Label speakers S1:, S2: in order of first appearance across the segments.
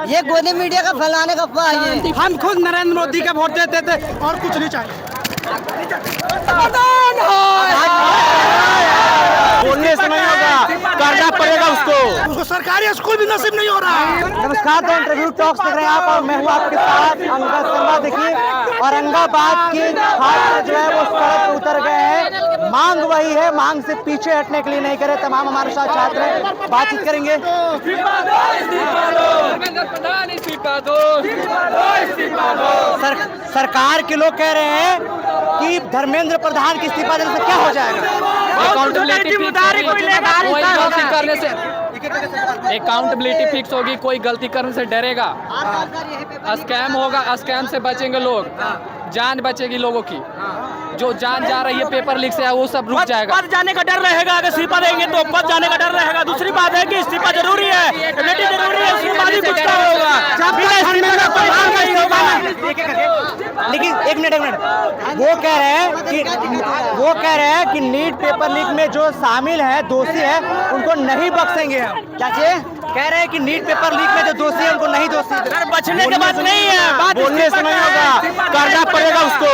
S1: ये गोदी मीडिया का फैलाने का अफवाह है।
S2: हम खुद नरेंद्र मोदी का वोट देते थे और कुछ नहीं चाहिए।
S3: बोलने से नहीं होगा, करना पड़ेगा उसको
S2: सरकारी स्कूल भी नसीब नहीं हो रहा है।
S4: नमस्कार, तो इंटरव्यू टॉक्स देख रहे हैं आप और मैं हूँ आपके साथ अंगद शर्मा। देखिए, औरंगाबाद के छात्र जो है वो सड़क पर उतर गए हैं। मांग वही है, मांग से पीछे हटने के लिए नहीं करे। तमाम हमारे साथ छात्र हैं, बातचीत करेंगे। सरकार के लोग कह रहे हैं कि धर्मेंद्र प्रधान के इस्तीफा देने से क्या हो जाएगा?
S5: अकाउंटेबिलिटी फिक्स होगी, कोई गलती करने से डरेगा, स्कैम होगा, स्कैम से बचेंगे लोग, जान बचेगी लोगों की। जो जान जा रही है पेपर लीक से वो सब रुक जाएगा।
S3: पद जाने का डर रहेगा, अगर इस्तीफा देंगे तो पद जाने का डर रहेगा। दूसरी बात है कि इस्तीफा जरूरी है, एबिलिटी जरूरी है, उसके बाद ही कुछ काम होगा।
S4: लेकिन एक मिनट, वो कह रहे हैं कि नीट पेपर लीक में जो शामिल है, दोषी है, उनको नहीं बख्शेंगे हम। क्या कह रहे हैं कि नीट पेपर लीक में जो दोषी है उनको नहीं दोषी।
S3: बचने के बाद नहीं है, बात
S4: बोलने से नहीं होगा, करना पड़ेगा उसको।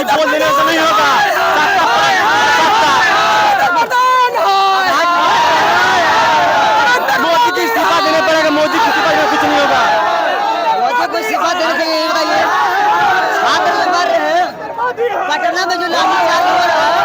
S4: बोल देने से नहीं होगा। मोदी को इस्तीफा देने पड़ेगा, मोदी को इस्तीफा देने कुछ नहीं होगा।
S1: मोदी को इस्तीफा देने के लिए छात्र जो मर रहे हैं, पटना में जो लाठीचार्ज हो रहा है,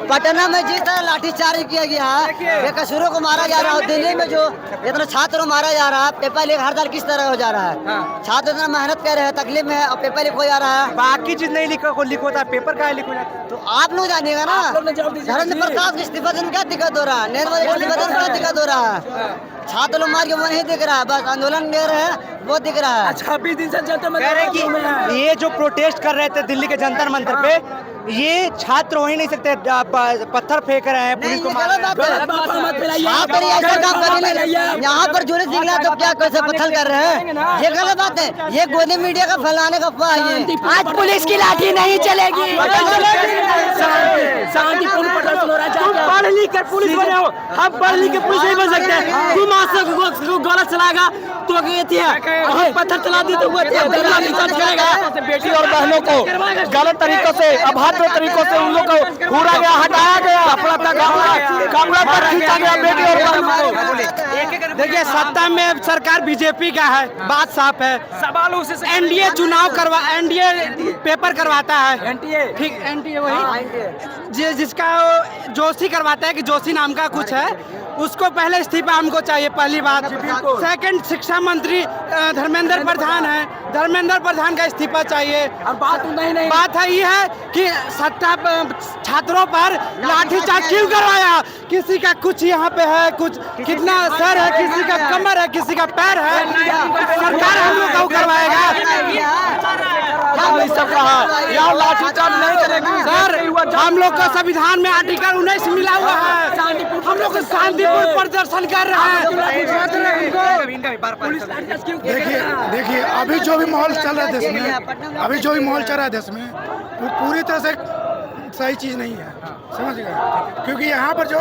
S1: पटना में जिस तरह लाठीचार्ज किया गया है, बेकसूरों को मारा जा रहा है। दिल्ली में जो इतना छात्र को मारा जा रहा है, पेपर लीक हर साल किस तरह हो जा रहा है। छात्र इतना मेहनत कर रहे हैं, तकलीफ में है और पेपर लीक हो जा रहा है।
S4: बाकी चीज नहीं लीक होता है, पेपर का लीक हो जाता है।
S1: तो आप लोग जानिएगा ना, धर्मेंद्र प्रधान को इस्तीफा देने क्या दिक्कत हो रहा है, नरेंद्र मोदी को इस्तीफा देने क्या दिक्कत हो रहा है। छात्र लोग मार के वो नहीं दिख रहा है, बस आंदोलन ले रहे हैं वो दिख रहा है।
S3: 26 दिन से
S4: कह रहे हैं कि ये जो प्रोटेस्ट कर रहे थे दिल्ली के जंतर मंतर पे, ये छात्र हो ही नहीं सकते, पत्थर फेंक रहे हैं, पुलिस को मार रहे हैं।
S1: यहाँ पर जुड़े दिख रहा है तो क्या कैसे पत्थर कर रहे हैं, ये गलत बात है। ये गोदी मीडिया का फैलाने का अफवाह है। आज पुलिस की लाठी नहीं चलेगी।
S3: शांतिपूर्ण प्रदर्शन हो रहा है। पढ़ लिख कर पुलिस बने हो, हम पढ़ लिख के पुलिस नहीं बन सकते। तुम आज से गलत चलाएगा तो पत्थर चला दी तो बेटी और बहनों को गलत तरीकों से, अभद्र तरीकों से उन लोग को घूरा गया, हटाया गया, कपड़ा तक खींचा गया बेटी और बहनों को।
S2: देखिए, सत्ता में सरकार बीजेपी का है, बात साफ है।
S3: सवाल उसे
S2: एनडीए चुनाव एनडीए पेपर करवाता है, ठीक, एनडीए वही जिसका जोशी करवाता है, कि जोशी नाम का कुछ है, उसको पहले इस्तीफा हमको चाहिए, पहली बात। सेकंड, शिक्षा मंत्री धर्मेंद्र प्रधान है, धर्मेंद्र प्रधान का इस्तीफा चाहिए।
S3: और
S2: बात है ये है कि सत्ता छात्रों पर लाठीचार्ज क्यों करवाया। किसी का कुछ यहाँ पे है, कुछ कितना सर है, किसी का कमर है, किसी का पैर है, सरकार हम लोग को करवाएगा।
S3: यहाँ लाठीचार्ज नहीं करेगी
S2: सर, हम लोग को संविधान में आर्टिकल 19 मिला हुआ है, हम लोग शांतिपूर्ण प्रदर्शन कर रहे हैं।
S6: देखिए अभी जो भी माहौल चल रहा है देश में, वो पूरी तरह से सही चीज़ नहीं है, समझ गए। क्योंकि यहाँ पर जो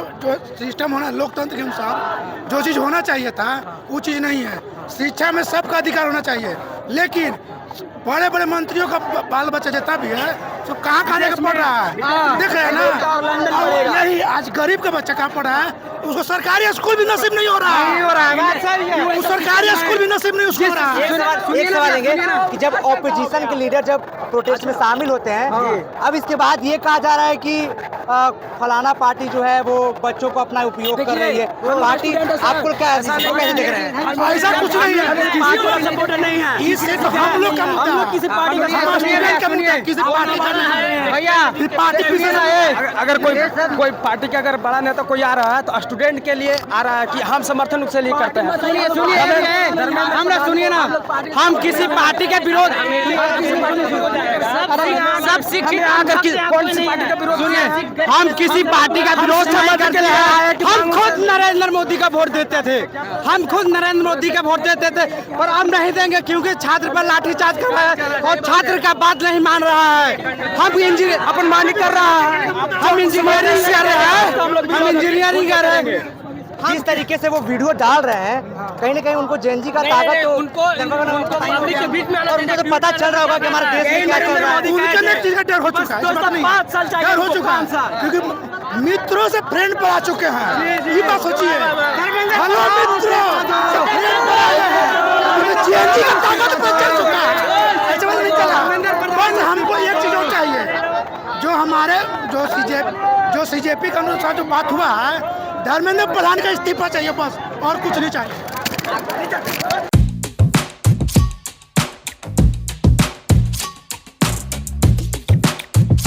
S6: सिस्टम होना, लोकतंत्र के अनुसार जो चीज़ होना चाहिए था वो चीज़ नहीं है। शिक्षा में सबका अधिकार होना चाहिए, लेकिन बड़े बड़े मंत्रियों का बाल बच्चा जितना भी है तो कहाँ खाने का पड़ रहा है, देख रहे हैं ना। यही आज गरीब का बच्चा कहाँ पढ़ रहा है, उसको सरकारी स्कूल भी नसीब नहीं हो रहा है। सरकारी स्कूल भी नसीब नहीं उसको हो रहा है।
S4: एक सवाल लेंगे कि जब ऑपोजिशन के लीडर जब प्रोटेस्ट में शामिल होते हैं, अब इसके बाद ये कहा जा रहा है कि फलाना पार्टी जो है वो बच्चों को अपना उपयोग कर रही है, पार्टी आपको क्या कैसे देख रहे हैं?
S6: ऐसा कुछ नहीं है,
S3: सपोर्टर नहीं है।
S6: इससे तो हम लोग का मुद्दा है,
S3: किसी पार्टी का
S6: किसी पार्टी का नहीं है
S3: भैया।
S6: पार्टी पीछे है।
S3: अगर कोई पार्टी का अगर बड़ा नेता कोई आ रहा है तो स्टूडेंट के लिए आ रहा है कि हम समर्थन उससे लिए करते हैं।
S2: सुनिए ना, हम किसी पार्टी के विरोध,
S3: सब शिक्षित कौन सी पार्टी का विरोध,
S2: सुनिए, हम किसी पार्टी का विरोध नहीं करते हैं। हम खुद नरेंद्र मोदी का वोट देते थे, और हम नहीं देंगे क्योंकि छात्र पर लाठीचार्ज कर रहा है और छात्र का बात नहीं मान रहा है। हम इंजीनियर अपन मानी कर रहा है, हम इंजीनियरिंग कर रहे हैं
S4: जिस तरीके से वो वीडियो डाल रहे हैं कहीं ना कहीं उनको जेएनजी का ताकत तो
S3: उनको पब्लिक के बीच में आना
S4: और उनको तो पता चल रहा होगा कि हमारे देश में क्या चल रहा है।
S6: उनके अंदर चीज का डर हो चुका है, इस बात नहीं है।
S3: 5 साल चाहिए
S6: डर हो
S3: उनको,
S6: चुका
S3: 5 साल।
S6: है क्योंकि मित्रों से फ्रेंड पर आ चुके हैं। ये बात सोचिए, हेलो मित्रों से फ्रेंड पर आए हैं, जेएनजी का ताकत पता चल चुका है, ऐसे बात नहीं चला। बस हमको एक चीज और चाहिए, जो हमारे जो सीजेपी के अनुसार जो बात हुआ है, धर्मेंद्र प्रधान का इस्तीफा चाहिए बस, और कुछ नहीं चाहिए।